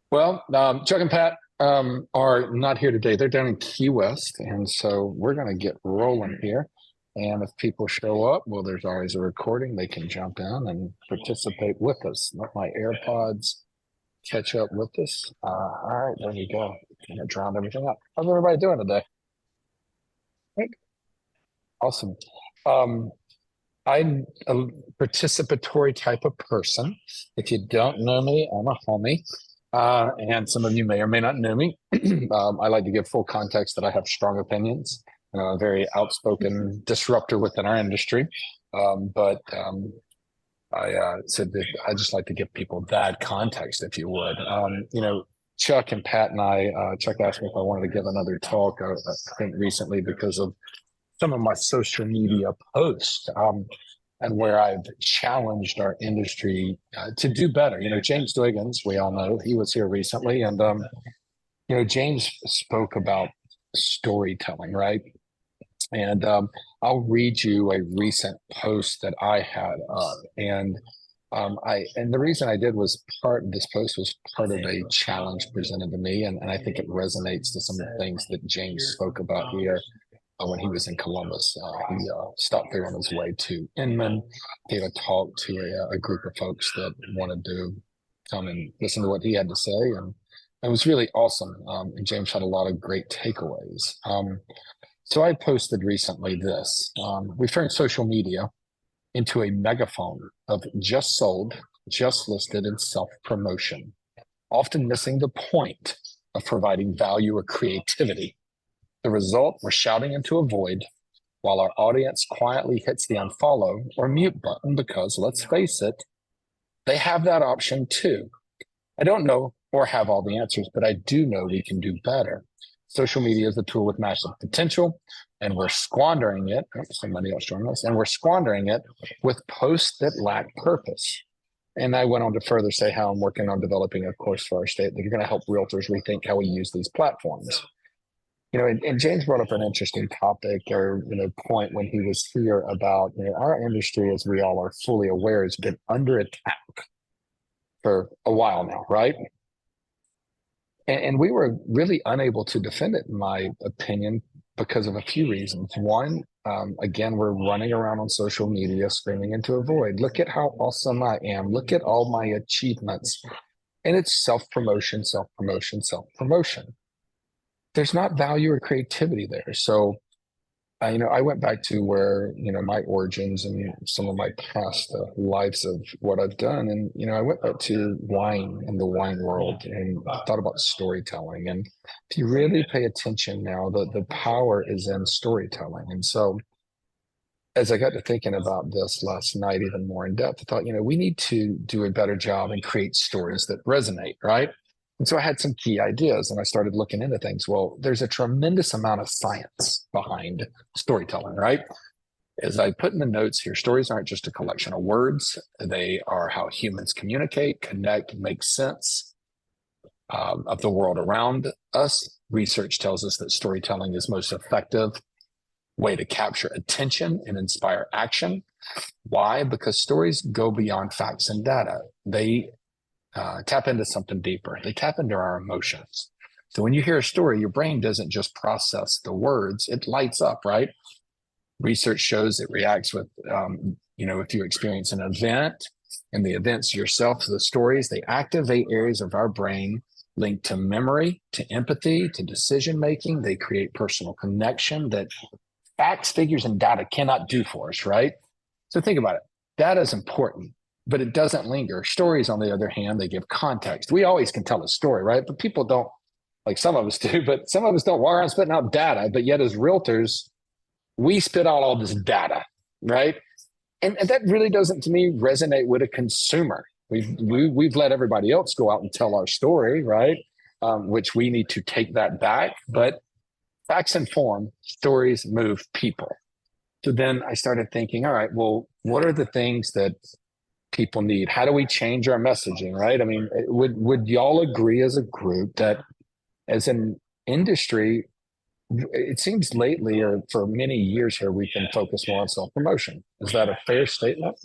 Well, Chuck and Pat are not here today. They're down in Key West, and so we're going to get rolling here. And if people show up, well, there's always a recording. They can jump in and participate with us. Let my AirPods catch up with us. All right, there you go. Kind of drowned everything out. How's everybody doing today? Great. Awesome. Um, I'm a participatory type of person. If you don't know me, I'm a homie. And some of you may or may not know me. I like to give full context that I have strong opinions. A very outspoken disruptor within our industry. But I said that I just like to give people that context, if you would. Chuck and Pat and Chuck asked me if I wanted to give another talk, I think recently because of some of my social media posts. And where I've challenged our industry to do better. James Dwiggins, we all know, he was here recently, and James spoke about storytelling, right? And I'll read you a recent post that I had and the reason I did was this post was part of a challenge presented to me, and I think it resonates to some of the things that James spoke about here when he was in Columbus. He stopped there on his way to Inman, gave a talk to a group of folks that wanted to come and listen to what he had to say. And it was really awesome. And James had a lot of great takeaways. So I posted recently this. We've turned social media into a megaphone of just sold, just listed, and self promotion, often missing the point of providing value or creativity. The result, we're shouting into a void while our audience quietly hits the unfollow or mute button because, let's face it, they have that option too. I don't know or have all the answers, but I do know we can do better. Social media is a tool with massive potential, and we're squandering it. Oh, somebody else joined us, and we're squandering it with posts that lack purpose. And I went on to further say how I'm working on developing a course for our state that are going to help realtors rethink how we use these platforms. And James brought up an interesting topic or point when he was here about our industry, as we all are fully aware, has been under attack for a while now, right? And we were really unable to defend it, in my opinion, because of a few reasons. One, again, we're running around on social media screaming into a void. Look at how awesome I am. Look at all my achievements. And it's self promotion, self promotion, self promotion. There's not value or creativity there. So, I went back to where, my origins and some of my past lives of what I've done. And, I went back to wine and the wine world and thought about storytelling. And if you really pay attention now, the power is in storytelling. And so, as I got to thinking about this last night, even more in depth, I thought, we need to do a better job and create stories that resonate, right? And so I had some key ideas and I started looking into things. Well, there's a tremendous amount of science behind storytelling, right? As I put in the notes here, stories aren't just a collection of words, they are how humans communicate, connect, make sense of the world around us. Research tells us that storytelling is most effective way to capture attention and inspire action. Why? Because stories go beyond facts and data. They tap into something deeper. They tap into our emotions. So when you hear a story, your brain doesn't just process the words, it lights up, right? Research shows it reacts with, if you experience an event and the events yourself, the stories, they activate areas of our brain linked to memory, to empathy, to decision making. They create personal connection that facts, figures, and data cannot do for us, right? So think about it. Data is important, but it doesn't linger. Stories, on the other hand, they give context. We always can tell a story, right? But people don't, like some of us do, but some of us don't walk around spitting out data. But yet, as realtors, we spit out all this data, right? And that really doesn't, to me, resonate with a consumer. We've let everybody else go out and tell our story, right? Which we need to take that back. But facts inform, stories move people. So then I started thinking, all right, well, what are the things that people need? How do we change our messaging, right? I mean, would y'all agree as a group that as an industry, it seems lately or for many years here, we've been focused more on self promotion. Is that a fair statement?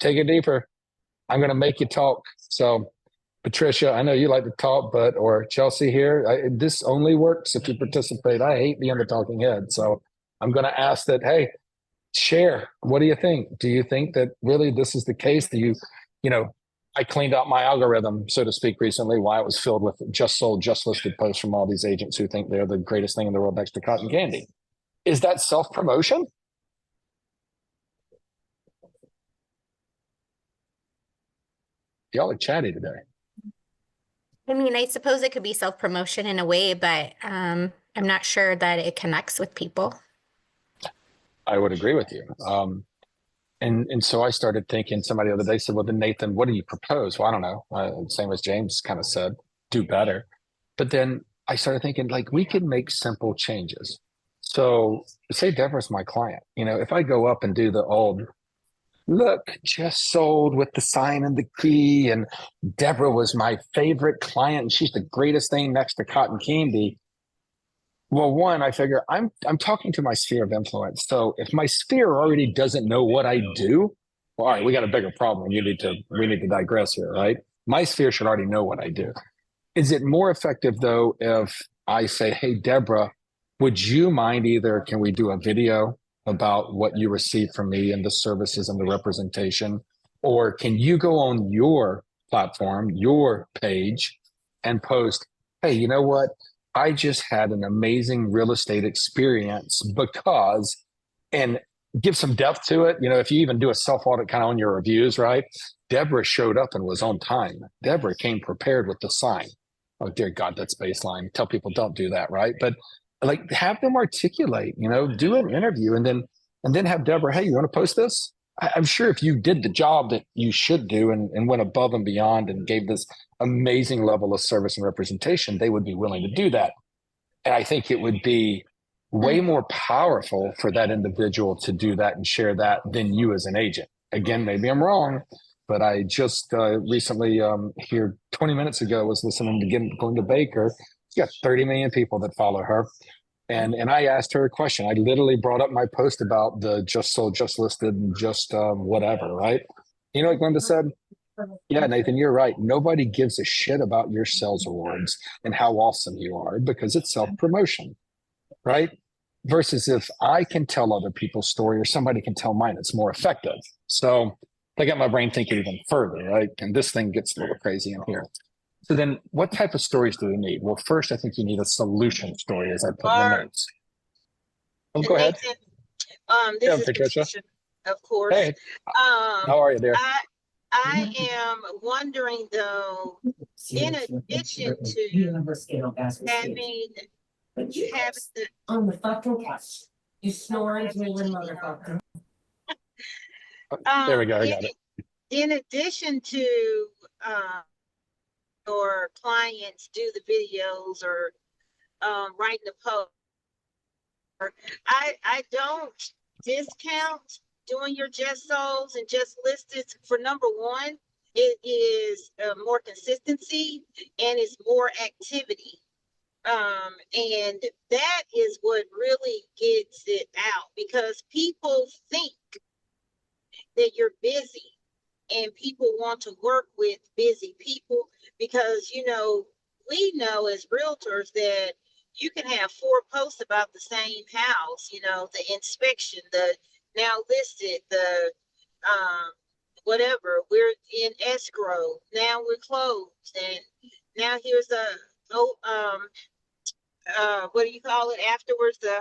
Take it deeper. I'm going to make you talk. So, Patricia, I know you like to talk, or Chelsea here, this only works if you participate. I hate being the talking head. So, I'm going to ask that, hey, share. What do you think? Do you think that really this is the case? You know, I cleaned out my algorithm, so to speak, recently, why it was filled with just sold, just listed posts from all these agents who think they're the greatest thing in the world next to cotton candy. Is that self promotion? Y'all are chatty today. I mean, I suppose it could be self-promotion in a way, but I'm not sure that it connects with people. I would agree with you. And so I started thinking. Somebody the other day said, "Well, then Nathan, what do you propose?" Well, I don't know. Same as James kind of said, do better. But then I started thinking, like, we can make simple changes. So, say Deborah's my client. If I go up and do the old look, just sold with the sign and the key, and Deborah was my favorite client, and she's the greatest thing next to cotton candy. Well, one, I figure I'm talking to my sphere of influence. So if my sphere already doesn't know what I do, well, all right, we got a bigger problem. We need to digress here, right? My sphere should already know what I do. Is it more effective though if I say, "Hey, Deborah, would you mind either can we do a video about what you received from me and the services and the representation, or can you go on your platform, your page, and post, hey, you know what? I just had an amazing real estate experience because," and give some depth to it. If you even do a self audit kind of on your reviews, right? Deborah showed up and was on time. Deborah came prepared with the sign. Oh, dear God, that's baseline. Tell people don't do that, right? But like have them articulate, do an interview and then have Deborah, hey, you want to post this? I'm sure if you did the job that you should do and went above and beyond and gave this amazing level of service and representation, they would be willing to do that. And I think it would be way more powerful for that individual to do that and share that than you as an agent. Again, maybe I'm wrong, but I just recently here 20 minutes ago was listening to Glenda Baker. She's got 30 million people that follow her. And I asked her a question. I literally brought up my post about the just sold, just listed, and just whatever, right? You know what Glenda said? Yeah, Nathan, you're right. Nobody gives a shit about your sales awards and how awesome you are because it's self promotion, right? Versus if I can tell other people's story or somebody can tell mine, it's more effective. So I got my brain thinking even further, right? And this thing gets a little crazy in here. So then what type of stories do we need? Well, first, I think you need a solution story, as I put in the notes. Oh, go ahead. This is Patricia, of course. Hey, how are you, dear? I am wondering though, in addition to having the on the fucking couch. You snoring, drooling motherfucker. There we go. I got it. In addition to your clients do the videos or writing the post, I don't discount doing your just souls and just listed. For number one, it is more consistency and it's more activity. And that is what really gets it out, because people think that you're busy and people want to work with busy people because, we know as realtors that you can have 4 posts about the same house, the inspection, the now listed, the whatever, we're in escrow, now we're closed, and now here's what do you call it afterwards, the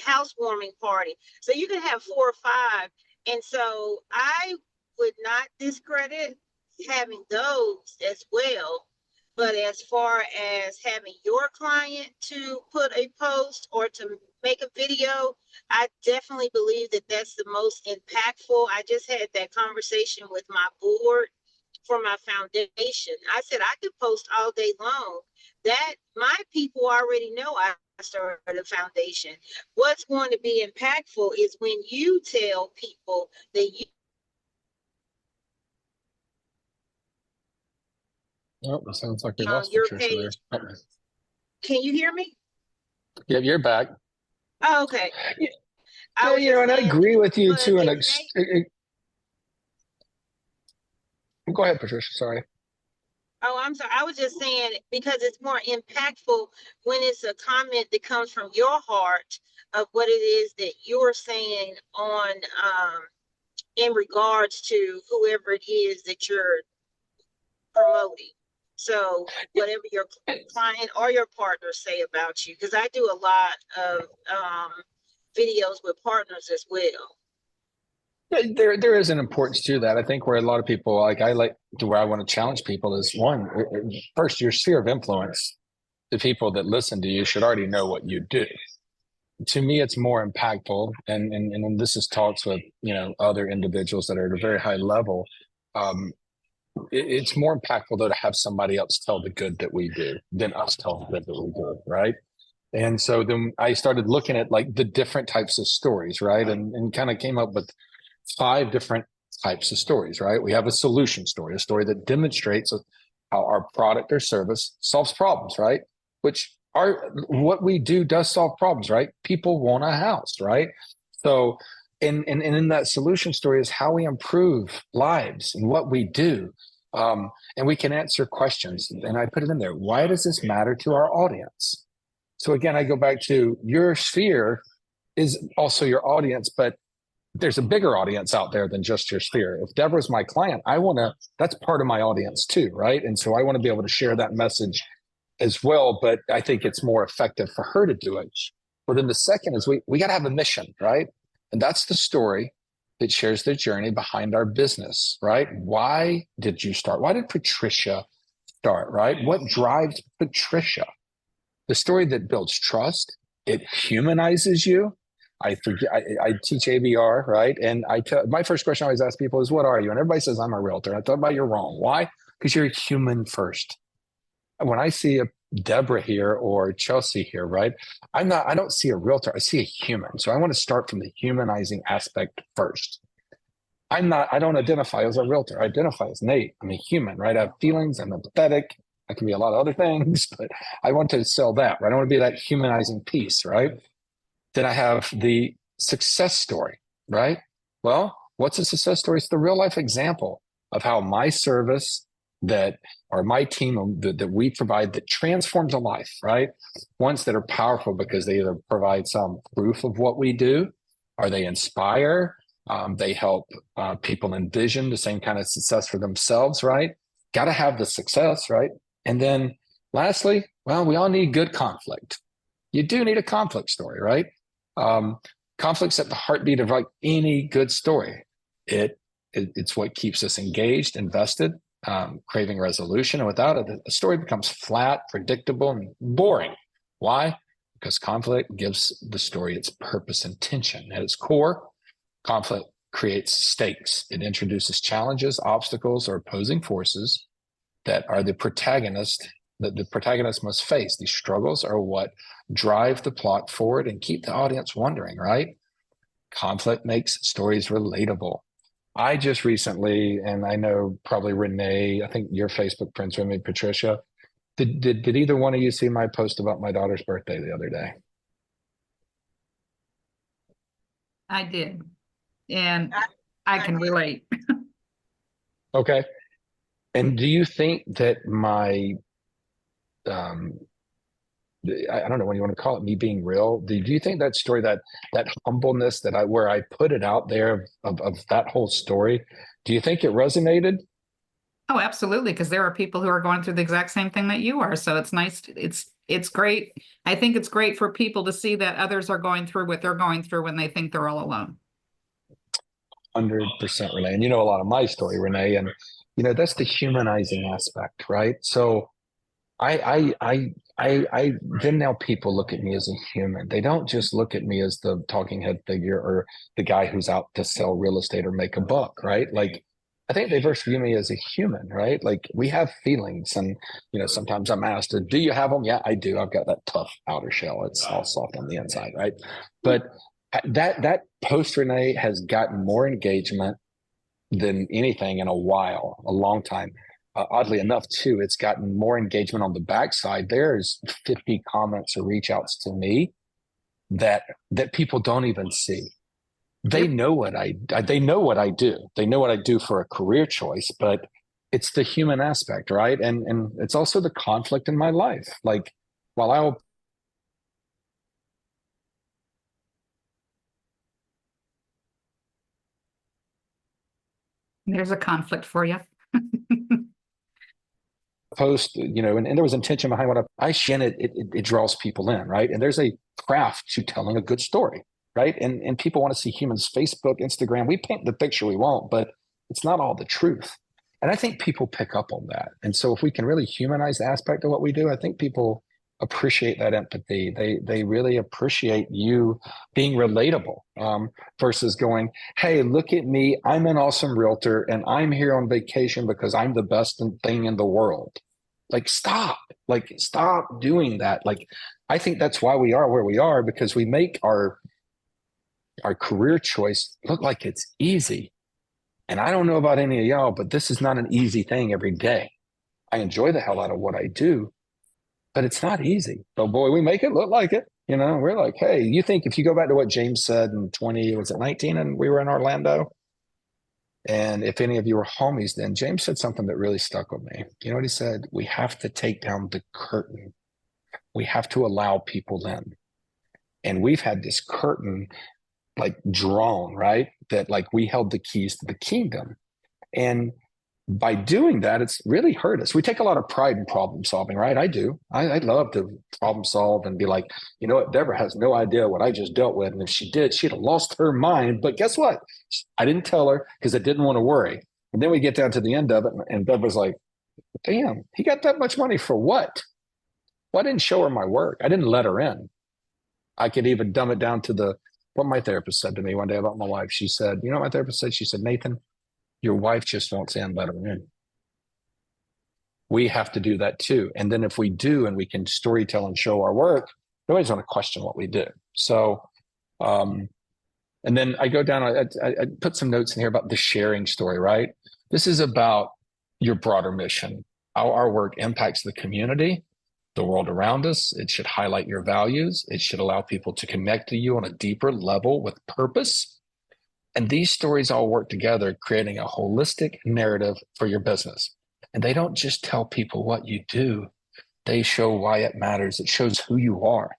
housewarming party. So you can have 4 or 5. And so I would not discredit having those as well. But as far as having your client to put a post or to make a video, I definitely believe that that's the most impactful. I just had that conversation with my board for my foundation. I said I could post all day long. That my people already know I started a foundation. What's going to be impactful is when you tell people that you. Oh, it sounds like we lost Your Patricia there. Can you hear me? Yeah, you're back. Oh, okay. Yeah, and I agree with you too. Go ahead, Patricia. Sorry. Oh, I'm sorry. I was just saying because it's more impactful when it's a comment that comes from your heart of what it is that you're saying on in regards to whoever it is that you're promoting. So whatever your client or your partners say about you, because I do a lot of videos with partners as well. There is an importance to that. I think where a lot of people I like to where I want to challenge people is one, first, your sphere of influence. The people that listen to you should already know what you do. To me, it's more impactful, and this is talks with other individuals that are at a very high level. It's more impactful though to have somebody else tell the good that we do than us tell the good that we do, right? And so then I started looking at like the different types of stories, right? And kind of came up with 5 different types of stories, right? We have a solution story, a story that demonstrates how our product or service solves problems, right? Which are what we do does solve problems, right? People want a house, right? So, and in that solution story is how we improve lives and what we do. And we can answer questions. And I put it in there. Why does this matter to our audience? So again, I go back to your sphere is also your audience, but there's a bigger audience out there than just your sphere. If Deborah's my client, that's part of my audience too, right? And so I want to be able to share that message as well, but I think it's more effective for her to do it. But then the second is we got to have a mission, right? And that's the story that shares the journey behind our business, right? Why did you start? Why did Patricia start, right? What drives Patricia? The story that builds trust, it humanizes you. I teach ABR, right? And my first question I always ask people is, what are you? And everybody says, I'm a realtor. I thought about you're wrong. Why? Because you're human first. When I see a Deborah here or Chelsea here, right? I don't see a realtor. I see a human. So I want to start from the humanizing aspect first. I don't identify as a realtor. I identify as Nate. I'm a human, right? I have feelings. I'm empathetic. I can be a lot of other things, but I want to sell that, right? I want to be that humanizing piece, right? Then I have the success story, right? Well, what's a success story? It's the real life example of how my service or my team that we provide that transforms a life, right? Ones that are powerful because they either provide some proof of what we do, or they inspire, they help people envision the same kind of success for themselves, right? Got to have the success, right? And then lastly, well, we all need good conflict. You do need a conflict story, right? Conflict's at the heartbeat of like any good story. It's what keeps us engaged, invested, craving resolution. And without it, the story becomes flat, predictable, and boring. Why? Because conflict gives the story its purpose and tension. At its core, conflict creates stakes. It introduces challenges, obstacles, or opposing forces that are the protagonist must face. These struggles are what drive the plot forward and keep the audience wondering, right? Conflict makes stories relatable. I just recently, and I know probably Renee, I think your Facebook friends with me, Patricia, did either one of you see my post about my daughter's birthday the other day? I did. And I can relate. Okay. And do you think that my, I don't know what you want to call it, me being real, do you think that story, that humbleness where I put it out there of that whole story, do you think it resonated? Oh, absolutely. Because there are people who are going through the exact same thing that you are. So it's nice. It's great. I think it's great for people to see that others are going through what they're going through when they think they're all alone. 100%, Renee. And you know a lot of my story, Renee, and that's the humanizing aspect, right? So I then now people look at me as a human. They don't just look at me as the talking head figure or the guy who's out to sell real estate or make a buck, right? Like, I think they first view me as a human, right? Like, we have feelings, and sometimes I'm asked, do you have them? Yeah, I do. I've got that tough outer shell. It's all soft on the inside, right? But that post, Renee, has gotten more engagement than anything in a while, a long time. Oddly enough, too, it's gotten more engagement on the backside. There's 50 comments or reach outs to me that people don't even see. They know what I do. They know what I do for a career choice, but it's the human aspect, right? And it's also the conflict in my life. Like, while I'll There's a conflict for you. post, and there was intention behind what I shin it draws people in, right? And there's a craft to telling a good story, right? And people want to see humans. Facebook, Instagram, we paint the picture we want, but it's not all the truth. And I think people pick up on that. And so if we can really humanize the aspect of what we do, I think people appreciate that empathy. They really appreciate you being relatable, versus going, hey, look at me, I'm an awesome realtor and I'm here on vacation because I'm the best thing in the world. Like, stop doing that. Like, I think that's why we are where we are, because we make our career choice look like it's easy. And I don't know about any of y'all, but this is not an easy thing every day. I enjoy the hell out of what I do, but it's not easy. But boy, we make it look like it. We're like, hey, you think if you go back to what James said in 19, and we were in Orlando, and if any of you were homies then, James said something that really stuck with me. You know what he said? We have to take down the curtain. We have to allow people in. And we've had this curtain like drawn, right? That like we held the keys to the kingdom. And by doing that, it's really hurt us. We take a lot of pride in problem solving, right? I do. I love to problem solve and be like, you know what? Deborah has no idea what I just dealt with. And if she did, she'd have lost her mind. But guess what? I didn't tell her because I didn't want to worry. And then we get down to the end of it, and Deborah's like, damn, he got that much money for what? Well, I didn't show her my work. I didn't let her in. I could even dumb it down to what my therapist said to me one day about my wife. She said, you know what my therapist said? She said, Nathan, your wife just wants in, let her in. We have to do that too. And then if we do, and we can storytell and show our work, nobody's going to question what we do. So, and then I go down, I put some notes in here about the sharing story, right? This is about your broader mission, how our work impacts the community, the world around us. It should highlight your values. It should allow people to connect to you on a deeper level with purpose. And these stories all work together, creating a holistic narrative for your business. And they don't just tell people what you do. They show why it matters. It shows who you are.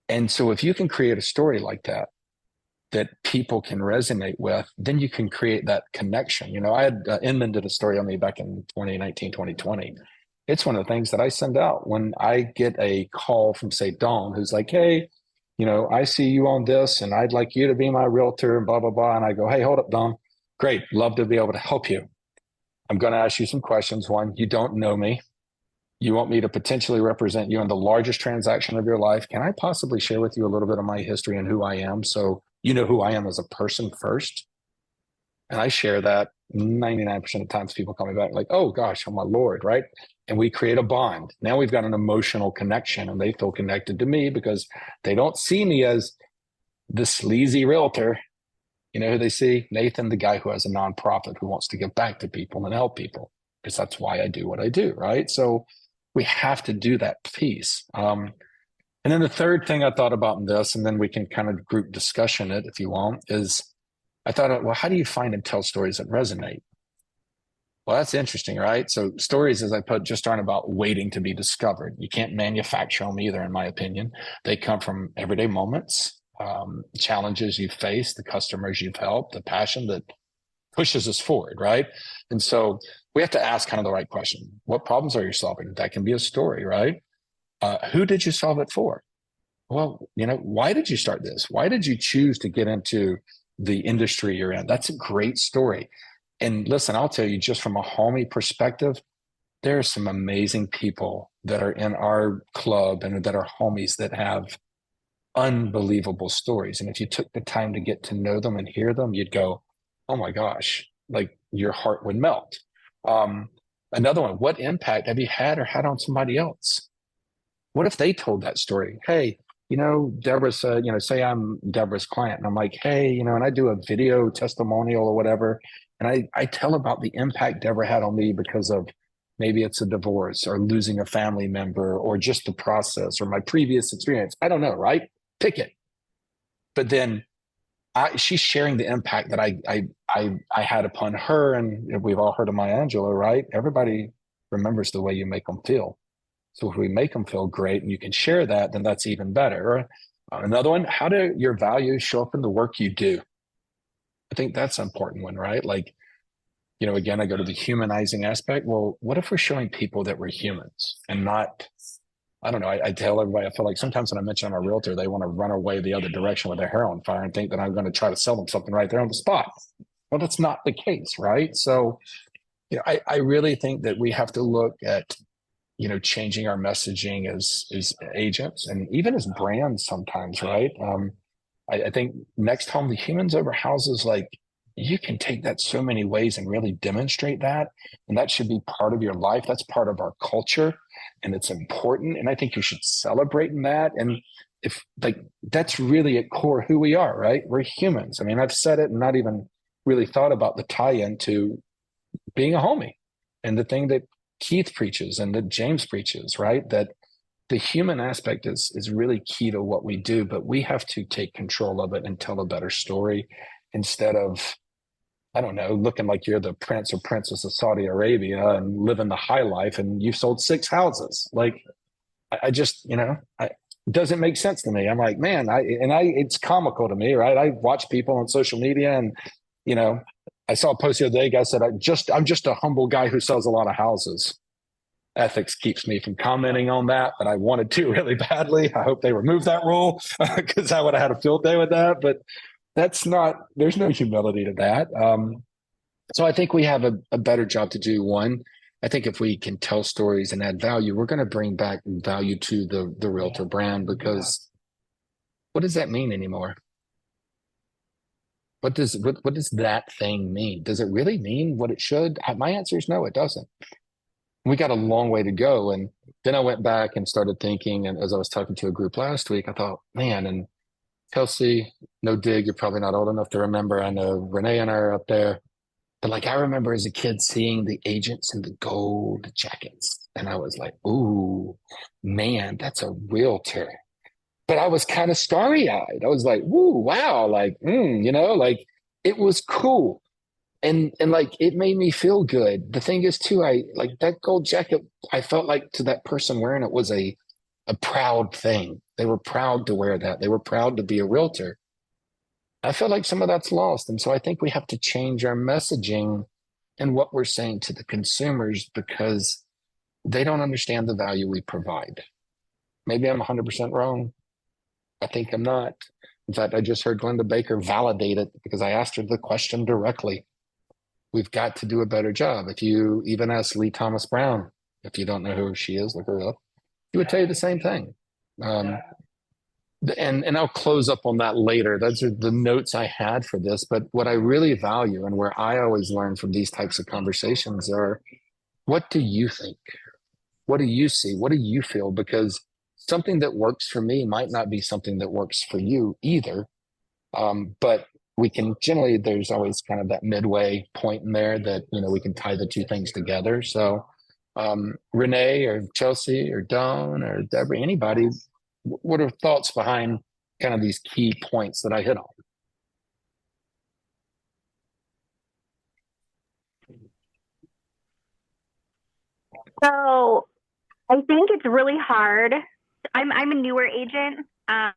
And so if you can create a story like that people can resonate with, then you can create that connection. I had Inman did a story on me back in 2019, 2020. It's one of the things that I send out when I get a call from, say, Dawn, who's like, hey, I see you on this and I'd like you to be my realtor and blah, blah, blah. And I go, hey, hold up, Dawn. Great. Love to be able to help you. I'm going to ask you some questions. One, you don't know me. You want me to potentially represent you in the largest transaction of your life. Can I possibly share with you a little bit of my history and who I am, so you know who I am as a person first? And I share that. 99% of the times people call me back like, oh gosh, oh my Lord, right? And we create a bond. Now we've got an emotional connection, and they feel connected to me because they don't see me as the sleazy realtor. You know who they see? Nathan, the guy who has a nonprofit who wants to give back to people and help people, because that's why I do what I do, right? So we have to do that piece. And then the third thing I thought about in this, and then we can kind of group discussion it if you want, is I thought, well, how do you find and tell stories that resonate? Well, that's interesting, right? So stories, as I put, just aren't about waiting to be discovered. You can't manufacture them either, in my opinion. They come from everyday moments, challenges you've faced, the customers you've helped, the passion that pushes us forward, right? And so we have to ask kind of the right question. What problems are you solving? That can be a story, right? Who did you solve it for? Well, why did you start this? Why did you choose to get into the industry you're in? That's a great story. And listen, I'll tell you, just from a homie perspective, there are some amazing people that are in our club and that are homies that have unbelievable stories. And if you took the time to get to know them and hear them, you'd go, oh my gosh, like your heart would melt. Another one, what impact have you had or had on somebody else? What if they told that story? Hey, Deborah said, say I'm Deborah's client, and I'm like, hey, and I do a video testimonial or whatever. And I tell about the impact Deborah had on me because of maybe it's a divorce or losing a family member or just the process or my previous experience. I don't know, right? Pick it. But then she's sharing the impact that I I had upon her, and we've all heard of Maya Angelou, right? Everybody remembers the way you make them feel. So if we make them feel great and you can share that, then that's even better. Another one, how do your values show up in the work you do? I think that's an important one, right? Like, again, I go to the humanizing aspect. Well, what if we're showing people that we're humans and not, I don't know. I tell everybody, I feel like sometimes when I mention I'm a realtor, they want to run away the other direction with their hair on fire and think that I'm going to try to sell them something right there on the spot. Well, that's not the case, right? So, I really think that we have to look at, changing our messaging as agents and even as brands sometimes, right? I think next home, the humans over houses, like you can take that so many ways and really demonstrate that. And that should be part of your life. That's part of our culture and it's important. And I think you should celebrate in that. And if like, that's really at core who we are, right? We're humans. I mean, I've said it and not even really thought about the tie-in to being a homie and the thing that Keith preaches and that James preaches, right? That the human aspect is really key to what we do, but we have to take control of it and tell a better story instead of, I don't know, looking like you're the prince or princess of Saudi Arabia and living the high life and you've sold 6 houses. Like, I just, it doesn't make sense to me. I'm like, man, it's comical to me, right? I watch people on social media and, I saw a post the other day, guy said, I'm just a humble guy who sells a lot of houses. Ethics keeps me from commenting on that, but I wanted to really badly. I hope they remove that rule because I would have had a field day with that. But there's no humility to that. So I think we have a better job to do. One, I think if we can tell stories and add value, we're going to bring back value to the realtor brand because what does that mean anymore? What does that thing mean? Does it really mean what it should? My answer is no, it doesn't. We got a long way to go. And then I went back and started thinking, and as I was talking to a group last week, I thought, man, and Kelsey, no dig, you're probably not old enough to remember. I know Renee and I are up there. But like I remember as a kid seeing the agents in the gold jackets. And I was like, ooh, man, that's a realtor. But I was kind of starry-eyed. I was like, ooh, wow, like, like it was cool. And like it made me feel good. The thing is too, I like that gold jacket, I felt like to that person wearing it was a proud thing. They were proud to wear that. They were proud to be a realtor. I feel like some of that's lost. And so I think we have to change our messaging and what we're saying to the consumers because they don't understand the value we provide. Maybe I'm 100% wrong. I think I'm not. In fact, I just heard Glenda Baker validate it because I asked her the question directly. We've got to do a better job. If you even ask Lee Thomas Brown, if you don't know who she is, look her up. He would tell you the same thing. And I'll close up on that later. Those are the notes I had for this. But what I really value and where I always learn from these types of conversations are, what do you think? What do you see? What do you feel? Because something that works for me might not be something that works for you either. But we can generally, there's always kind of that midway point in there that, we can tie the two things together. So Renee or Chelsea or Dawn or Deborah, anybody, what are thoughts behind kind of these key points that I hit on? So I think it's really hard. I'm a newer agent. I'm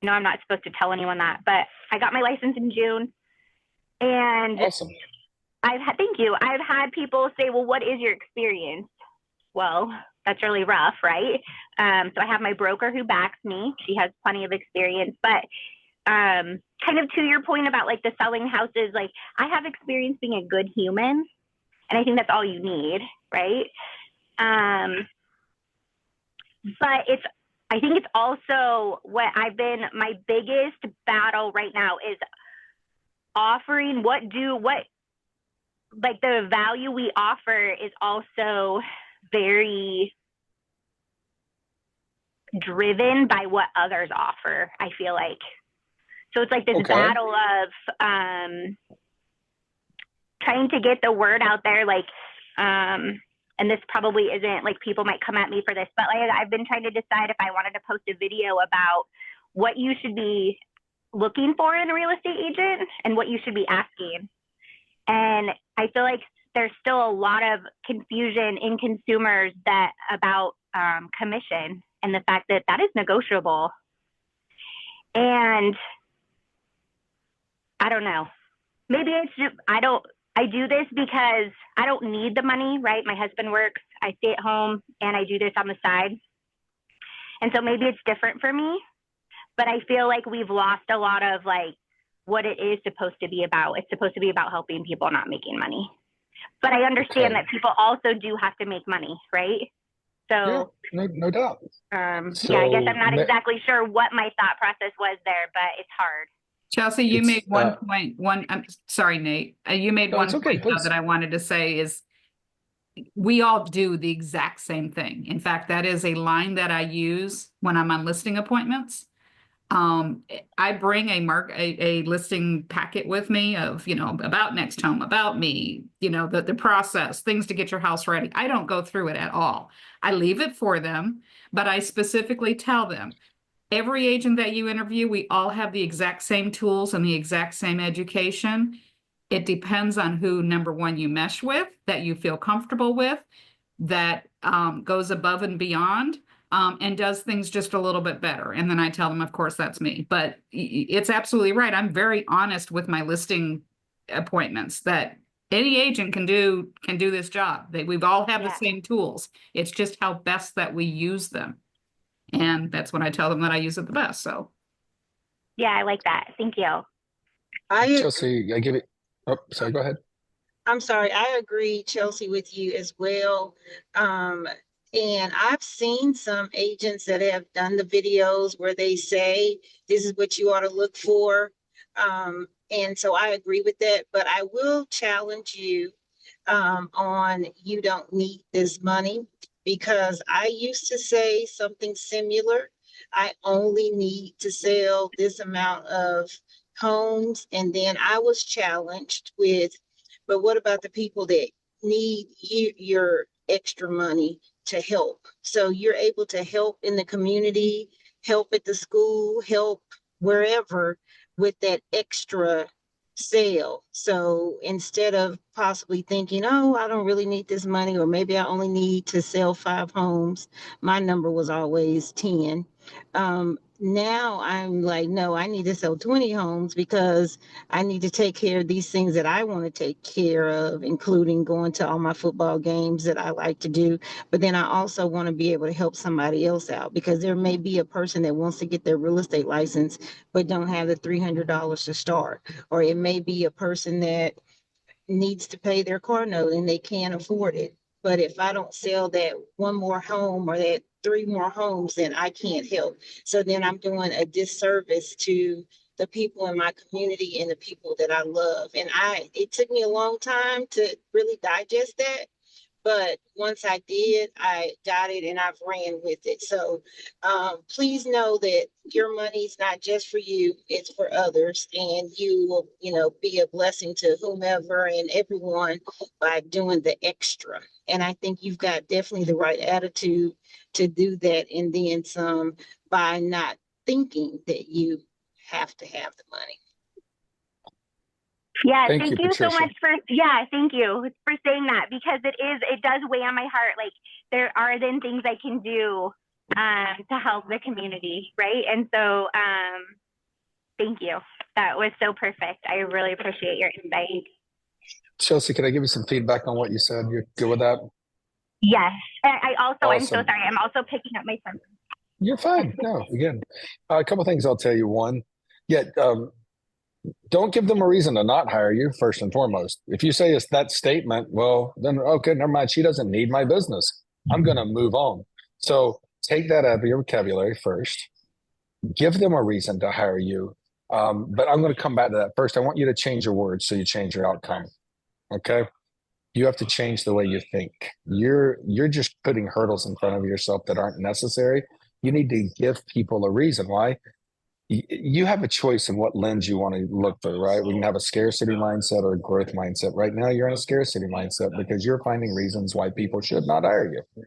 not supposed to tell anyone that, but I got my license in June. And Awesome. Thank you. I've had people say, well, what is your experience? Well, that's really rough, right? So I have my broker who backs me. She has plenty of experience, but kind of to your point about like the selling houses, like I have experience being a good human. And I think that's all you need, right? But I think it's also my biggest battle right now is offering like the value we offer is also very driven by what others offer, I feel like. So it's like this battle of trying to get the word out there, like, and this probably isn't like people might come at me for this, but like I've been trying to decide if I wanted to post a video about what you should be looking for in a real estate agent and what you should be asking. And I feel like there's still a lot of confusion in consumers that about commission and the fact that that is negotiable. And I don't know, maybe it's just, I do this because I don't need the money, right? My husband works, I stay at home, and I do this on the side. And so maybe it's different for me, but I feel like we've lost a lot of like what it is supposed to be about. It's supposed to be about helping people, not making money. But I understand that people also do have to make money, right? So yeah, no doubt. yeah, I guess I'm not exactly sure what my thought process was there, but it's hard. Chelsea, you made one point, I'm sorry, Nate. You made one point that I wanted to say is we all do the exact same thing. In fact, that is a line that I use when I'm on listing appointments. I bring a listing packet with me of, about Next Home, about me, the process, things to get your house ready. I don't go through it at all. I leave it for them, but I specifically tell them, every agent that you interview, we all have the exact same tools and the exact same education. It depends on who, number one, you mesh with, that you feel comfortable with, that goes above and beyond. And does things just a little bit better. And then I tell them, of course, that's me. But it's absolutely right. I'm very honest with my listing appointments that any agent can do this job. We've all have the same tools. It's just how best that we use them. And that's when I tell them that I use it the best. So. Yeah, I like that. Thank you. Chelsea, I give it. Oh, sorry, go ahead. I'm sorry. I agree, Chelsea, with you as well. And I've seen some agents that have done the videos where they say, this is what you ought to look for. And so I agree with that, but I will challenge you on you don't need this money, because I used to say something similar. I only need to sell this amount of homes. And then I was challenged with, but what about the people that need your extra money to help? So you're able to help in the community, help at the school, help wherever with that extra sale. So instead of possibly thinking, oh, I don't really need this money, or maybe I only need to sell 5 homes, my number was always 10. Now I'm like, no, I need to sell 20 homes because I need to take care of these things that I want to take care of, including going to all my football games that I like to do. But then I also want to be able to help somebody else out, because there may be a person that wants to get their real estate license, but don't have the $300 to start. Or it may be a person that needs to pay their car note and they can't afford it. But if I don't sell that one more home or that 3 more homes, then I can't help. So then I'm doing a disservice to the people in my community and the people that I love. And it took me a long time to really digest that. But once I did, I got it and I've ran with it. So please know that your money's not just for you, it's for others. And you will, be a blessing to whomever and everyone by doing the extra. And I think you've got definitely the right attitude to do that, and then some, by not thinking that you have to have the money. Yeah, thank you so much thank you for saying that, because it does weigh on my heart. Like, there are then things I can do to help the community, right? And so thank you. That was so perfect. I really appreciate your insight. Chelsea, can I give you some feedback on what you said? You're good with that? Yes. I'm so Awesome. sorry. I'm also picking up my son. You're fine. No, again, a couple of things I'll tell you. One, don't give them a reason to not hire you, first and foremost. If you say it's that statement, well, then, okay, never mind. She doesn't need my business. I'm going to move on. So take that out of your vocabulary first. Give them a reason to hire you. But I'm going to come back to that. First, I want you to change your words so you change your outcome. Okay? You have to change the way you think. You're just putting hurdles in front of yourself that aren't necessary. You need to give people a reason why. You have a choice in what lens you want to look for, right? We can have a scarcity mindset or a growth mindset. Right now, you're in a scarcity mindset because you're finding reasons why people should not hire you.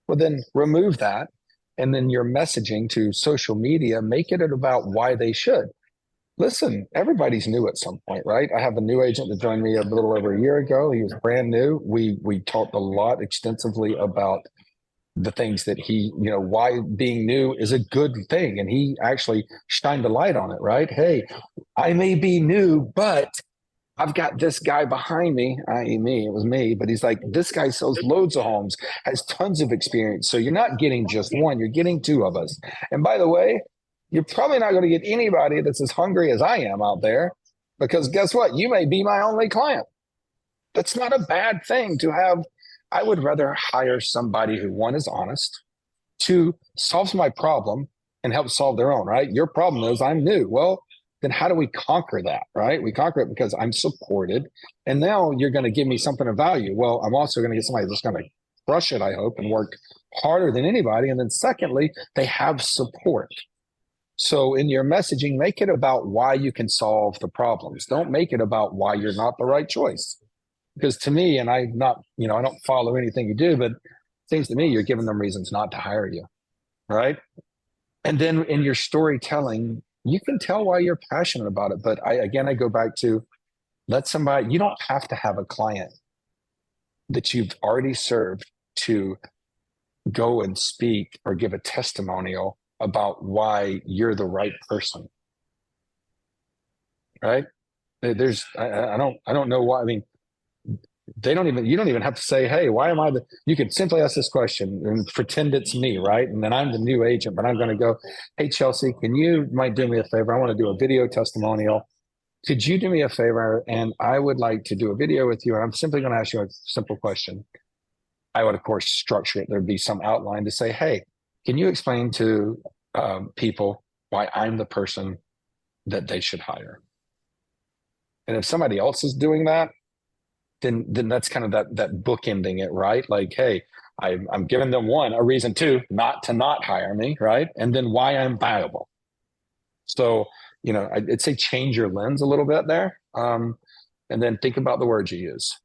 Well, then remove that. And then your messaging to social media, make it about why they should. Listen, everybody's new at some point, right? I have a new agent that joined me a little over a year ago. He was brand new. We talked a lot extensively about the things that he, why being new is a good thing. And he actually shined a light on it, right? Hey, I may be new, but I've got this guy behind me, i.e. me, it was me, but he's like, this guy sells loads of homes, has tons of experience. So you're not getting just one, you're getting two of us. And by the way, you're probably not going to get anybody that's as hungry as I am out there, because guess what? You may be my only client. That's not a bad thing to have. I would rather hire somebody who, one, is honest, two, solves my problem and helps solve their own, right? Your problem is I'm new. Well, then how do we conquer that, right? We conquer it because I'm supported. And now you're going to give me something of value. Well, I'm also going to get somebody that's going to crush it, I hope, and work harder than anybody. And then secondly, they have support. So in your messaging, make it about why you can solve the problems. Don't make it about why you're not the right choice. Because to me, and I'm not, I don't follow anything you do, but it seems to me you're giving them reasons not to hire you, right? And then in your storytelling, you can tell why you're passionate about it. But I go back to you don't have to have a client that you've already served to go and speak or give a testimonial about why you're the right person. Right? I don't know why. I mean, you don't even have to say, hey, why am I you could simply ask this question and pretend it's me, right? And then I'm the new agent, but I'm going to go, hey, Chelsea, might do me a favor? I want to do a video testimonial. Could you do me a favor? And I would like to do a video with you. And I'm simply going to ask you a simple question. I would, of course, structure it. There'd be some outline to say, hey, can you explain to people why I'm the person that they should hire? And if somebody else is doing that, then that's kind of that bookending it, right? Like, hey, I'm giving them a reason not to not hire me, right? And then why I'm valuable. So, I'd say change your lens a little bit there. And then think about the words you use.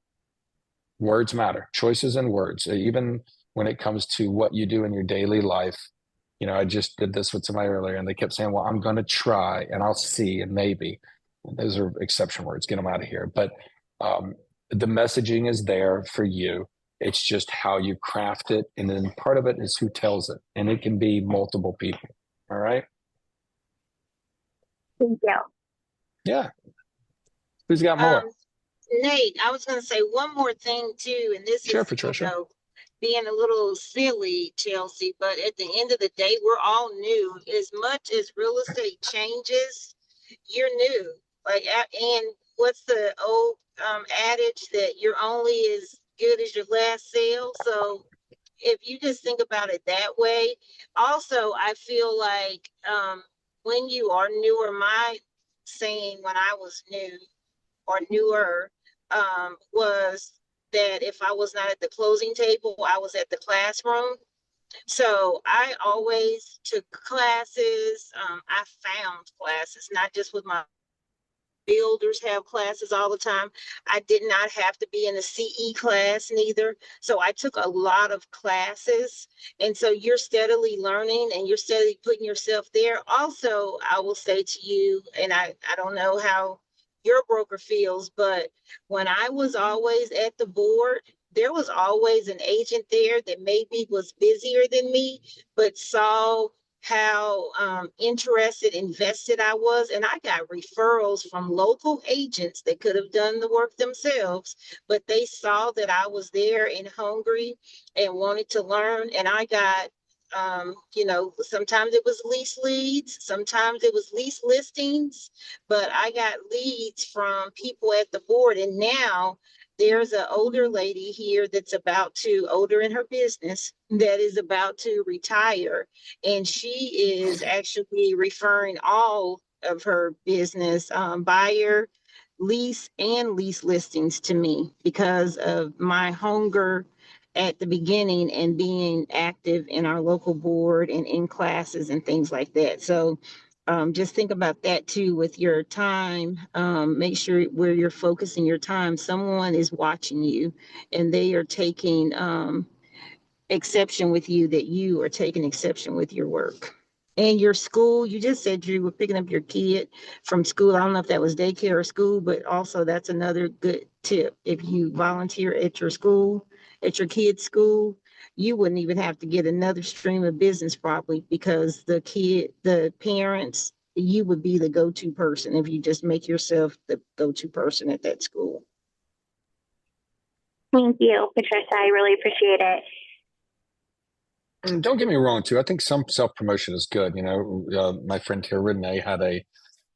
Words matter, choices and words, even when it comes to what you do in your daily life. I just did this with somebody earlier and they kept saying, well, I'm going to try and I'll see and maybe. Those are exception words, get them out of here. But the messaging is there for you. It's just how you craft it. And then part of it is who tells it. And it can be multiple people. All right. Thank you. Yeah. Who's got more? Nate, I was going to say one more thing too. And this is, Patricia. Being a little silly, Chelsea, but at the end of the day, we're all new. As much as real estate changes, you're new. And what's the old adage that you're only as good as your last sale? So if you just think about it that way, also I feel like when you are newer, my saying when I was new or newer was that if I was not at the closing table, I was at the classroom. So I always took classes. I found classes, not just with my builders have classes all the time. I did not have to be in a CE class neither. So I took a lot of classes. And so you're steadily learning and you're steadily putting yourself there. Also, I will say to you, and I don't know how your broker feels, but when I was always at the board, there was always an agent there that maybe was busier than me, but saw how interested, invested I was. And I got referrals from local agents that could have done the work themselves, but they saw that I was there and hungry and wanted to learn. And I got, sometimes it was lease leads, sometimes it was lease listings, but I got leads from people at the board. And now there's an older lady here that's older in her business, that is about to retire. And she is actually referring all of her business, buyer, lease, and lease listings to me because of my hunger at the beginning and being active in our local board and in classes and things like that. So just think about that too with your time. Make sure where you're focusing your time, someone is watching you and they are taking exception with you, that you are taking exception with your work. And your school, you just said you were picking up your kid from school. I don't know if that was daycare or school, but also that's another good tip. If you volunteer at your school, at your kid's school, you wouldn't even have to get another stream of business probably because the parents, you would be the go-to person if you just make yourself the go-to person at that school. Thank you, Patricia. I really appreciate it. And don't get me wrong, too. I think some self-promotion is good. My friend here, Renee, had a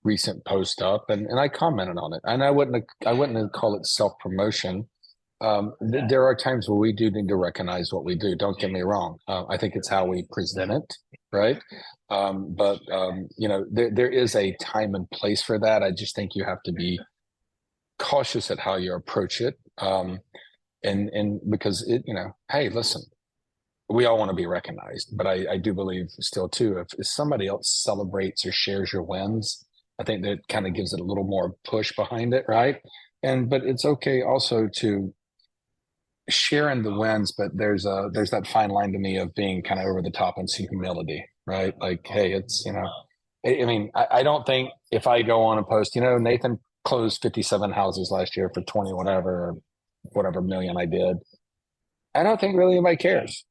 recent post up, and I commented on it. And I wouldn't call it self-promotion. There are times where we do need to recognize what we do. Don't get me wrong. I think it's how we present it, right? But there is a time and place for that. I just think you have to be cautious at how you approach it. And because hey, listen, we all want to be recognized, but I do believe still too, if somebody else celebrates or shares your wins, I think that kind of gives it a little more push behind it, right? But it's okay also to sharing the wins, but there's that fine line to me of being kind of over the top and some humility, right? Like, hey, it's I don't think if I go on and post, Nathan closed 57 houses last year for 20 whatever million I did. I don't think really anybody cares.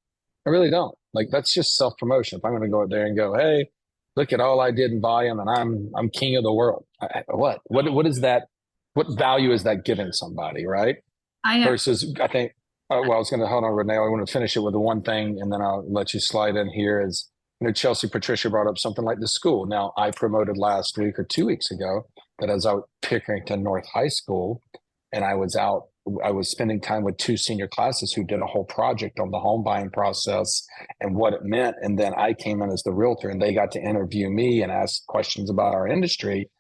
I really don't. Like, that's just self-promotion. If I'm going to go out there and go, hey, look at all I did in volume and I'm king of the world. What is that? What value is that giving somebody, right? Versus, I think, I was going to hold on, Renee. I want to finish it with the one thing, and then I'll let you slide in here. Is Chelsea Patricia brought up something like the school. Now, I promoted last week or 2 weeks ago that I was out Pickerington North High School, and I was spending time with 2 senior classes who did a whole project on the home buying process and what it meant. And then I came in as the realtor, and they got to interview me and ask questions about our industry.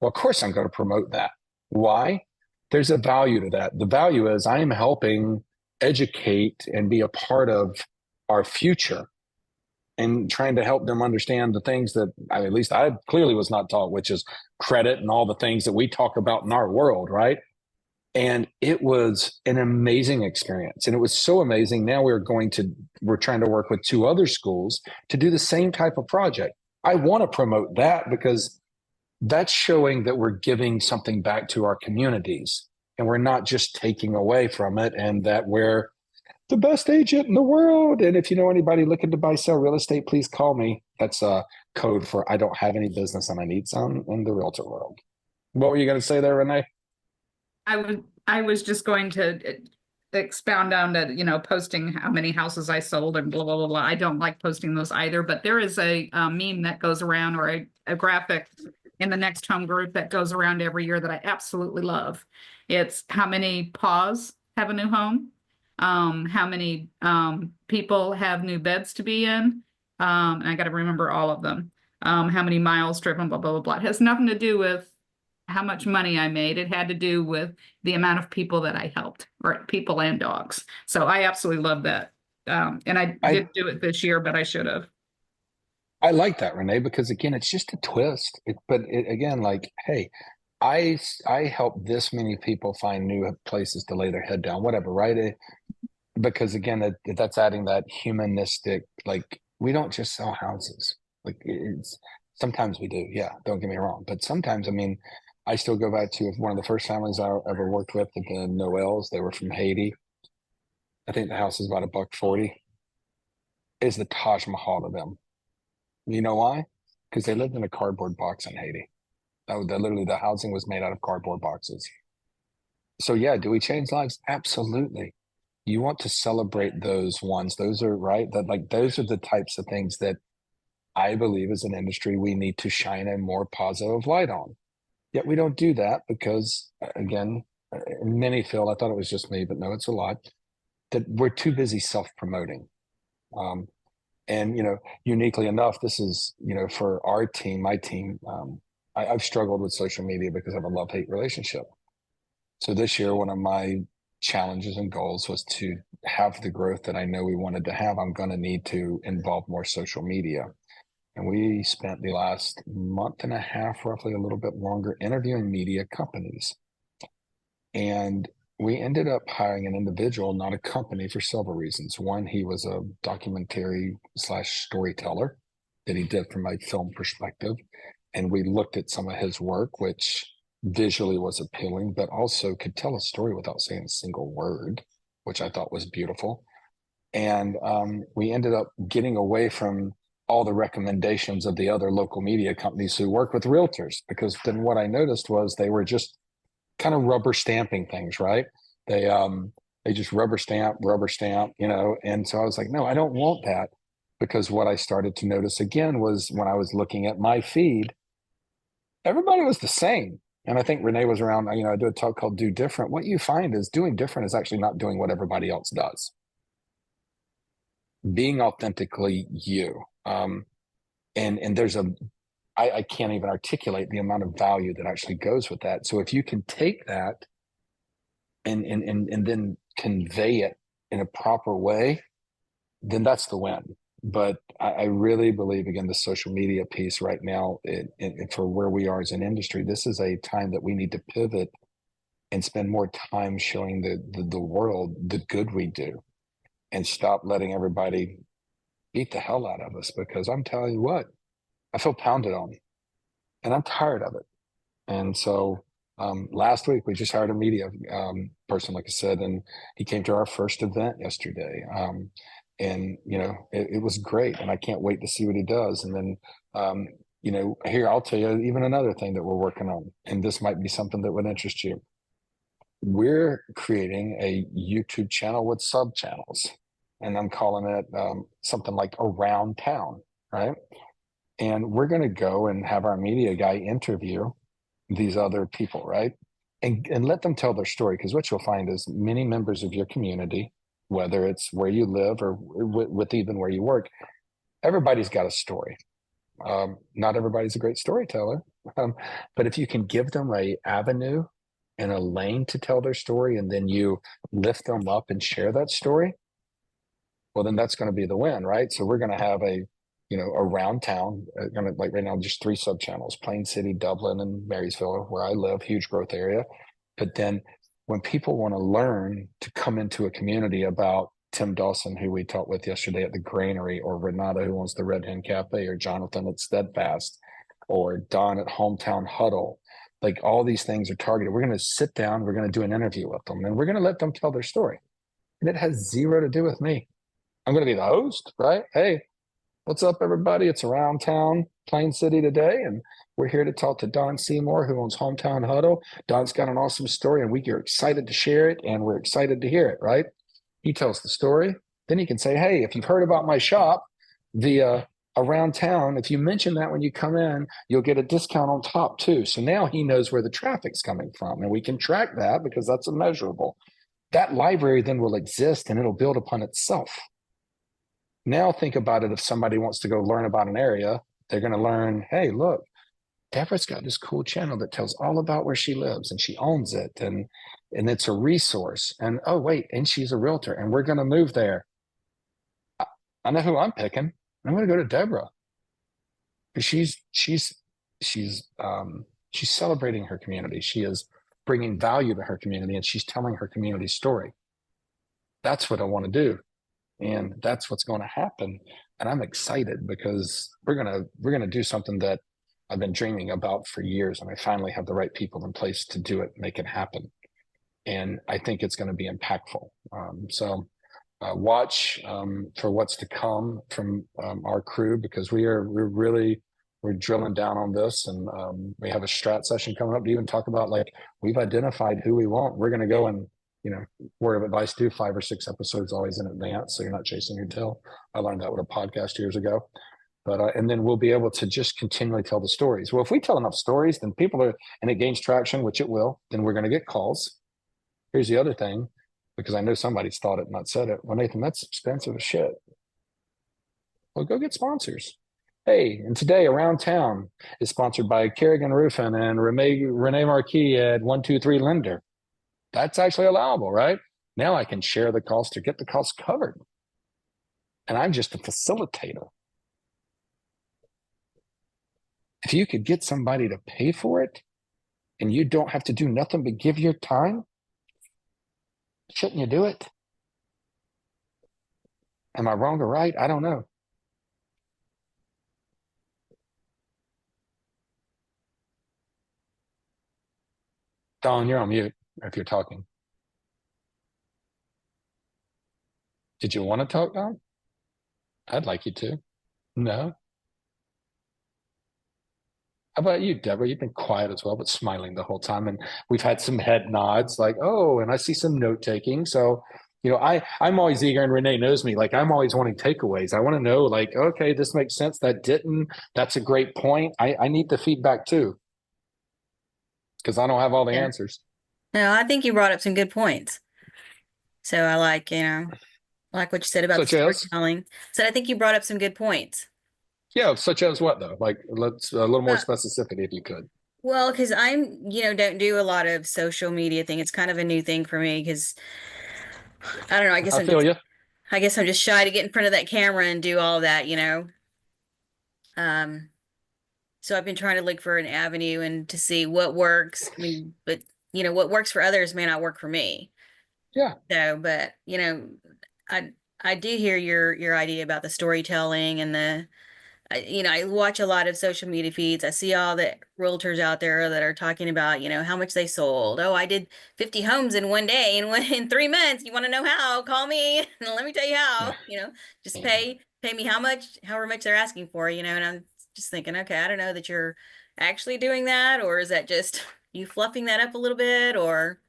Well, of course, I'm going to promote that. Why? There's a value to that. The value is I am helping educate and be a part of our future and trying to help them understand the things that at least I clearly was not taught, which is credit and all the things that we talk about in our world, right? And it was an amazing experience. And it was so amazing. Now we're trying to work with 2 other schools to do the same type of project. I want to promote that because that's showing that we're giving something back to our communities and we're not just taking away from it, and that we're the best agent in the world. And if you know anybody looking to buy, sell real estate, please call me. That's a code for I don't have any business and I need some in the realtor world. What were you going to say there, Renee? I was just going to expound on to, posting how many houses I sold and blah, blah, blah, blah. I don't like posting those either, but there is a meme that goes around, or a graphic in the Next Home group that goes around every year that I absolutely love. It's how many paws have a new home, how many people have new beds to be in, and I got to remember all of them, how many miles driven, blah, blah, blah, blah. It has nothing to do with how much money I made. It had to do with the amount of people that I helped, or people and dogs. So I absolutely love that. And I didn't do it this year, but I should have. I like that, Renee, because again, it's just a twist. Again, like, hey, I help this many people find new places to lay their head down, whatever, right? Because again, that's adding that humanistic, like, we don't just sell houses. Like, sometimes we do. Yeah. Don't get me wrong. But sometimes, I still go back to one of the first families I ever worked with, the Noels. They were from Haiti. I think the house is about $140. It's the Taj Mahal to them. You know why? Because they lived in a cardboard box in Haiti. Literally, the housing was made out of cardboard boxes. So yeah, do we change lives? Absolutely. You want to celebrate those ones. Those are right. Those are the types of things that I believe as an industry we need to shine a more positive light on. Yet we don't do that because, again, many feel, I thought it was just me, but no, it's a lot, that we're too busy self-promoting. And, uniquely enough, this is, for our team, my team, I've struggled with social media because I have a love-hate relationship. So this year, one of my challenges and goals was to have the growth that I know we wanted to have. I'm going to need to involve more social media. And we spent the last month and a half, roughly a little bit longer, interviewing media companies. And we ended up hiring an individual, not a company, for several reasons. One, he was a documentary / storyteller that he did from a film perspective. And we looked at some of his work, which visually was appealing, but also could tell a story without saying a single word, which I thought was beautiful. And we ended up getting away from all the recommendations of the other local media companies who work with realtors, because then what I noticed was they were just kind of rubber stamping things, right? They just rubber stamp, and so I was like, no, I don't want that, because what I started to notice again was when I was looking at my feed, everybody was the same. And I think Renee was around, I do a talk called Do Different. What you find is doing different is actually not doing what everybody else does. Being authentically you. And there's I can't even articulate the amount of value that actually goes with that. So if you can take that and then convey it in a proper way, then that's the win. But I really believe, again, the social media piece right now, for where we are as an industry, this is a time that we need to pivot and spend more time showing the world the good we do, and stop letting everybody beat the hell out of us. Because I'm telling you what, I feel pounded on, and I'm tired of it. And so last week we just hired a media person, like I said, and he came to our first event yesterday. And it was great, and I can't wait to see what he does. And then here, I'll tell you even another thing that we're working on, and this might be something that would interest you. We're creating a YouTube channel with sub channels, and I'm calling it something like Around Town, right? And we're going to go and have our media guy interview these other people, right? And let them tell their story, because what you'll find is many members of your community, whether it's where you live or with even where you work, everybody's got a story. Not everybody's a great storyteller, but if you can give them an avenue and a lane to tell their story, and then you lift them up and share that story, well, then that's going to be the win, right? So we're going to have Around Town, like right now, just 3 sub channels: Plain City, Dublin, and Marysville, where I live, huge growth area. But then when people want to learn to come into a community about Tim Dawson, who we talked with yesterday at the Granary, or Renata, who owns the Red Hen Cafe, or Jonathan at Steadfast, or Don at Hometown Huddle, like all these things are targeted. We're going to sit down, we're going to do an interview with them, and we're going to let them tell their story. And it has zero to do with me. I'm going to be the host, right? Hey, what's up, everybody? It's Around Town, Plain City today, and we're here to talk to Don Seymour, who owns Hometown Huddle. Don's got an awesome story, and we are excited to share it, and we're excited to hear it, right? He tells the story. Then he can say, hey, if you've heard about my shop via Around Town, if you mention that when you come in, you'll get a discount on top too. So now he knows where the traffic's coming from, and we can track that because that's immeasurable. That library then will exist, and it'll build upon itself. Now think about it. If somebody wants to go learn about an area, they're going to learn, hey, look, Deborah's got this cool channel that tells all about where she lives, and she owns it, and it's a resource. And oh, wait, and she's a realtor, and we're going to move there. I know who I'm picking. I'm going to go to Deborah, because she's celebrating her community. She is bringing value to her community, and she's telling her community story. That's what I want to do. And that's what's going to happen. And I'm excited because we're going to do something that I've been dreaming about for years. And I finally have the right people in place to do it, make it happen. And I think it's going to be impactful. So watch for what's to come from our crew, because we're drilling down on this. And we have a strat session coming up to even talk about, like, we've identified who we want. We're going to go and, word of advice, do 5 or 6 episodes always in advance, so you're not chasing your tail. I learned that with a podcast years ago. But and then we'll be able to just continually tell the stories. Well, if we tell enough stories, then people are, and it gains traction, which it will, then we're going to get calls. Here's the other thing, because I know somebody's thought it and not said it. Well, Nathan, that's expensive as shit. Well, go get sponsors. Hey, and today Around Town is sponsored by Kerrigan Roofing and Renee Marquis at 123 Lender. That's actually allowable, right? Now I can share the cost or get the cost covered. And I'm just a facilitator. If you could get somebody to pay for it and you don't have to do nothing but give your time, shouldn't you do it? Am I wrong or right? I don't know. Don, you're on mute if you're talking. Did you want to talk, Don? I'd like you to. No? How about you, Deborah? You've been quiet as well, but smiling the whole time. And we've had some head nods like, oh, and I see some note taking. So, I'm always eager, and Renee knows me. Like, I'm always wanting takeaways. I want to know, like, okay, this makes sense. That didn't. That's a great point. I need the feedback too, because I don't have all the answers. No, I think you brought up some good points. So I like what you said about the storytelling. So I think you brought up some good points. Yeah, such as what though? Like, let's a little more specificity if you could. Well, because I'm, don't do a lot of social media thing. It's kind of a new thing for me because I don't know. I guess I'm just shy to get in front of that camera and do all of that, So I've been trying to look for an avenue and to see what works. I mean, but what works for others may not work for me. Yeah. So, but I do hear your idea about the storytelling and I watch a lot of social media feeds. I see all the realtors out there that are talking about, how much they sold. Oh, I did 50 homes in one day in 3 months. You want to know how? Call me and let me tell you how, just pay me however much they're asking for, and I'm just thinking, okay, I don't know that you're actually doing that, or is that just you fluffing that up a little bit, or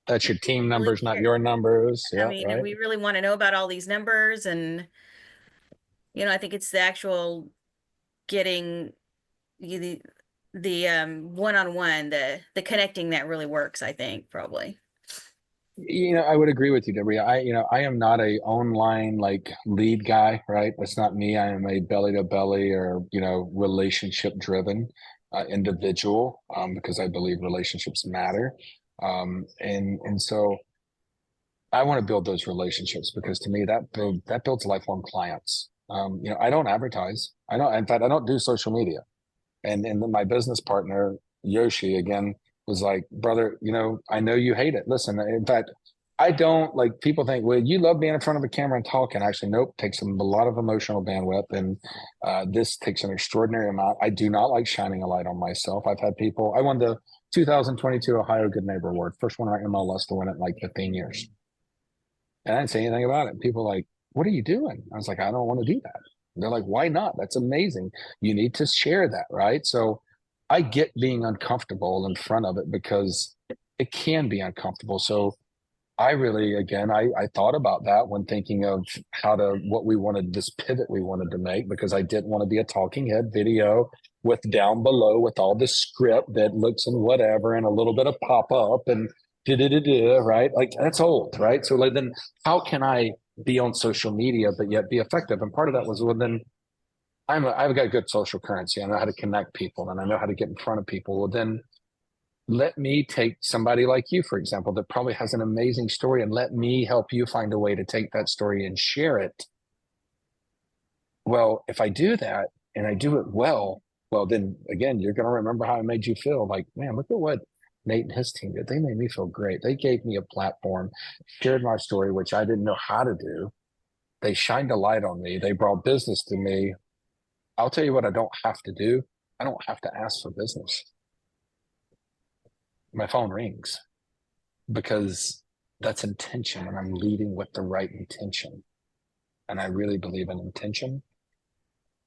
that's your team numbers, not your numbers. Yeah, I mean, right? We really want to know about all these numbers, and I think it's the actual getting the one-on-one, the connecting that really works, I think, probably. I would agree with you, Deborah. I am not a online like lead guy, right? That's not me. I am a belly to belly or, relationship driven individual because I believe relationships matter. And so I want to build those relationships because to me that builds lifelong clients. I don't advertise. In fact, I don't do social media. And then my business partner, Yoshi, again, was like, brother, I know you hate it. Listen, in fact, I don't like people think, well, you love being in front of a camera and talking. Actually, nope, takes a lot of emotional bandwidth. And this takes an extraordinary amount. I do not like shining a light on myself. I've had people, I won the 2022 Ohio Good Neighbor Award, first one in MLS to win it in like 15 years. And I didn't say anything about it. People were like, what are you doing? I was like, I don't want to do that. And they're like, why not? That's amazing. You need to share that, right? So I get being uncomfortable in front of it because it can be uncomfortable. So I really, again, I thought about that when thinking of what we wanted, this pivot we wanted to make, because I didn't want to be a talking head video with down below with all the script that looks and whatever and a little bit of pop up and right? Like that's old, right? So like then how can I be on social media but yet be effective? And part of that was, well, then I've got good social currency. I know how to connect people and I know how to get in front of people. Well, then let me take somebody like you, for example, that probably has an amazing story, and let me help you find a way to take that story and share it. Well, if I do that and I do it well, then again, you're going to remember how I made you feel. Like, man, look at what Nate and his team did. They made me feel great. They gave me a platform, shared my story, which I didn't know how to do. They shined a light on me. They brought business to me. I'll tell you what I don't have to do. I don't have to ask for business. My phone rings because that's intention, and I'm leading with the right intention. And I really believe in intention.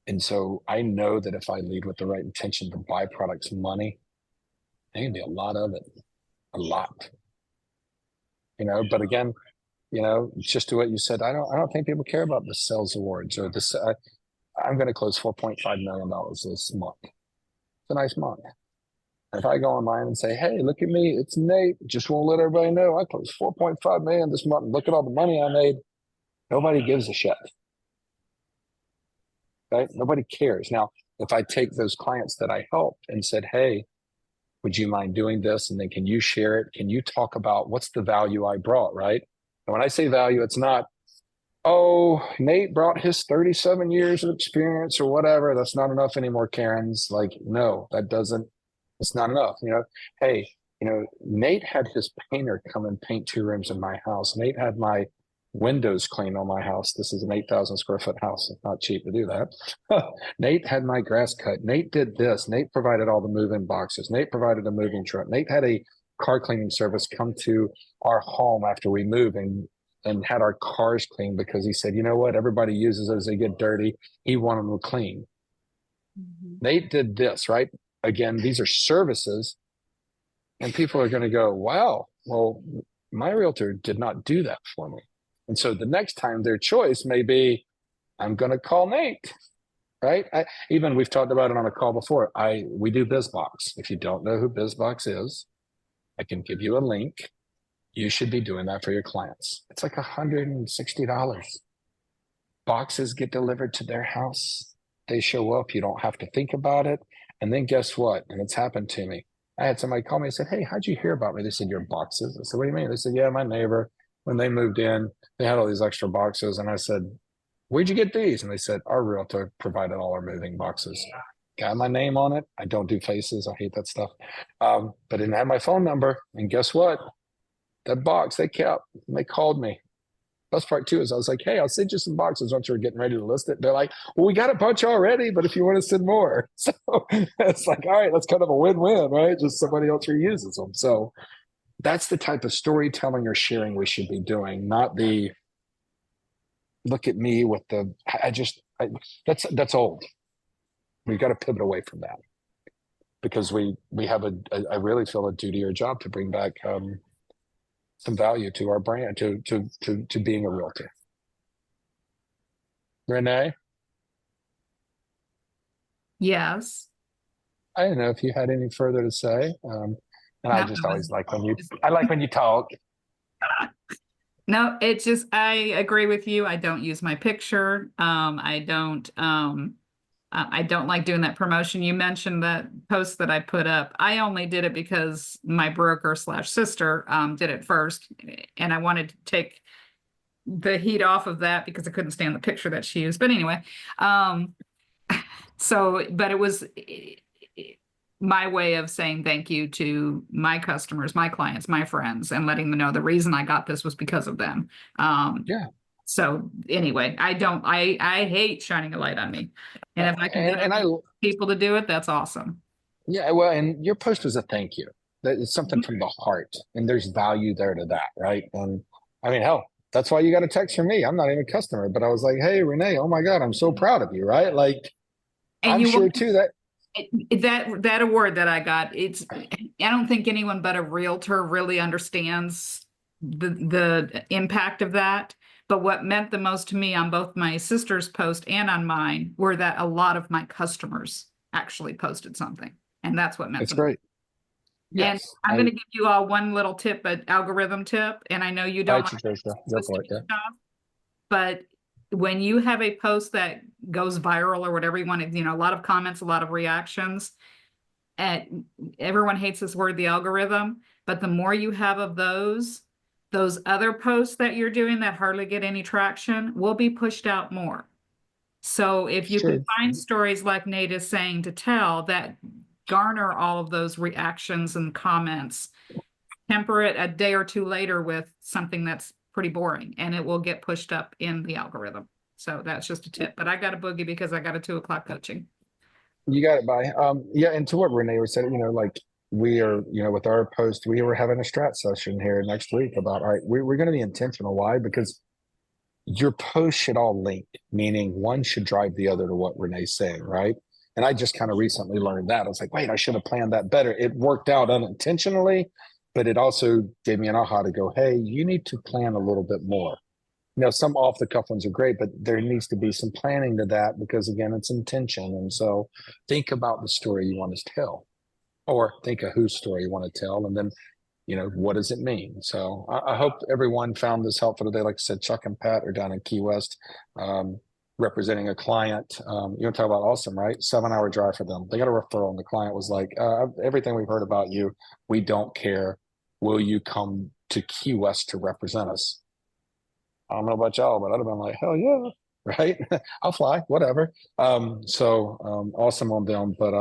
And so I know that if I lead with the right intention, the byproduct's money. There can be a lot of it, a lot. But again, just to what you said, I don't think people care about the sales awards or this. I'm going to close $4.5 million this month. It's a nice month. If I go online and say, hey, look at me, it's Nate, just want to let everybody know I closed $4.5 million this month. Look at all the money I made. Nobody gives a shit. Right? Nobody cares. Now, if I take those clients that I helped and said, hey, would you mind doing this? And then can you share it? Can you talk about what's the value I brought, right? And when I say value, it's not, oh, Nate brought his 37 years of experience or whatever. That's not enough anymore, Karen's. Like, no, it's not enough. Hey, Nate had his painter come and paint 2 rooms in my house. Nate had my windows cleaned on my house. This is an 8,000 square foot house. It's not cheap to do that. Nate had my grass cut. Nate did this. Nate provided all the move-in boxes. Nate provided a moving truck. Nate had a car cleaning service come to our home after we move and had our cars cleaned because he said, you know what, everybody uses those, they get dirty. He wanted them clean. Nate did this, right? Again, these are services, and people are going to go, wow, well, my realtor did not do that for me. And so the next time their choice may be, I'm going to call Nate, right? Even we've talked about it on a call before. We do BizBox. If you don't know who BizBox is, I can give you a link. You should be doing that for your clients. It's like $160. Boxes get delivered to their house. They show up. You don't have to think about it. And then guess what? And it's happened to me. I had somebody call me and said, hey, how'd you hear about me? They said, your boxes. I said, what do you mean? They said, yeah, my neighbor, when they moved in, they had all these extra boxes. And I said, where'd you get these? And they said, our realtor provided all our moving boxes. Got my name on it. I don't do faces. I hate that stuff. But didn't have my phone number. And guess what? That box they kept, and they called me. Best part too is I was like, hey, I'll send you some boxes once we're getting ready to list it. They're like, well, we got a bunch already, but if you want to send more. So it's like, all right, that's kind of a win-win, right? Just somebody else reuses them. So that's the type of storytelling or sharing we should be doing, not the look at me with the, that's old. We've got to pivot away from that because we have I really feel a duty or job to bring back some value to our brand, to being a realtor. Renee? Yes. I don't know if you had any further to say. And I just always like when you talk. No, it's just, I agree with you. I don't use my picture. I don't like doing that promotion. You mentioned that post that I put up. I only did it because my broker / sister did it first. And I wanted to take the heat off of that because I couldn't stand the picture that she used. But anyway, but it was my way of saying thank you to my customers, my clients, my friends, and letting them know the reason I got this was because of them. Yeah. So anyway, I hate shining a light on me. And if I can get people to do it, that's awesome. Yeah, well, and your post was a thank you. That it's something from the heart, and there's value there to that, right? And I mean, hell, that's why you got a text from me. I'm not even a customer, but I was like, hey, Renee, oh my God, I'm so proud of you, right? Like, and I'm sure too that award that I got, I don't think anyone but a realtor really understands the impact of that. But what meant the most to me on both my sister's post and on mine were that a lot of my customers actually posted something. And that's what meant. It's great. Yes, and I'm going to give you all one little tip, an algorithm tip. And I know you don't like stuff, but when you have a post that goes viral or whatever you want to, a lot of comments, a lot of reactions, and everyone hates this word, the algorithm, but the more you have of those other posts that you're doing that hardly get any traction will be pushed out more. So if you can find stories like Nate is saying to tell that garner all of those reactions and comments, temper it a day or two later with something that's pretty boring and it will get pushed up in the algorithm. So that's just a tip, but I got a boogie because I got a 2:00 coaching. You got it, bye. Yeah. And to what Renee was saying, like, we are, with our post, we were having a strat session here next week about, all right, we're going to be intentional. Why? Because your post should all link, meaning one should drive the other to what Renee's saying, right? And I just kind of recently learned that. I was like, wait, I should have planned that better. It worked out unintentionally, but it also gave me an aha to go, hey, you need to plan a little bit more. Some off the cuff ones are great, but there needs to be some planning to that because, again, it's intention. And so think about the story you want to tell. Or think of whose story you want to tell, and then, what does it mean? So I hope everyone found this helpful today. Like I said, Chuck and Pat are down in Key West representing a client. Talk about awesome, right? 7-hour drive for them. They got a referral, and the client was like, everything we've heard about you, we don't care. Will you come to Key West to represent us? I don't know about y'all, but I'd have been like, hell yeah, right? I'll fly, whatever. Awesome on them, but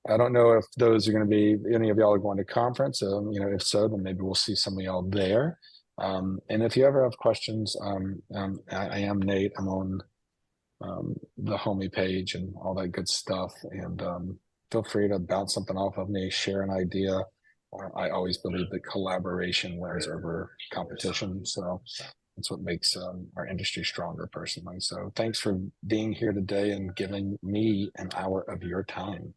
I don't know if those are going to be, any of y'all are going to conference. If so, then maybe we'll see some of y'all there. And if you ever have questions, I am Nate. I'm on the homie page and all that good stuff. And feel free to bounce something off of me, share an idea. I always believe that collaboration wins over competition. So that's what makes our industry stronger personally. So thanks for being here today and giving me an hour of your time.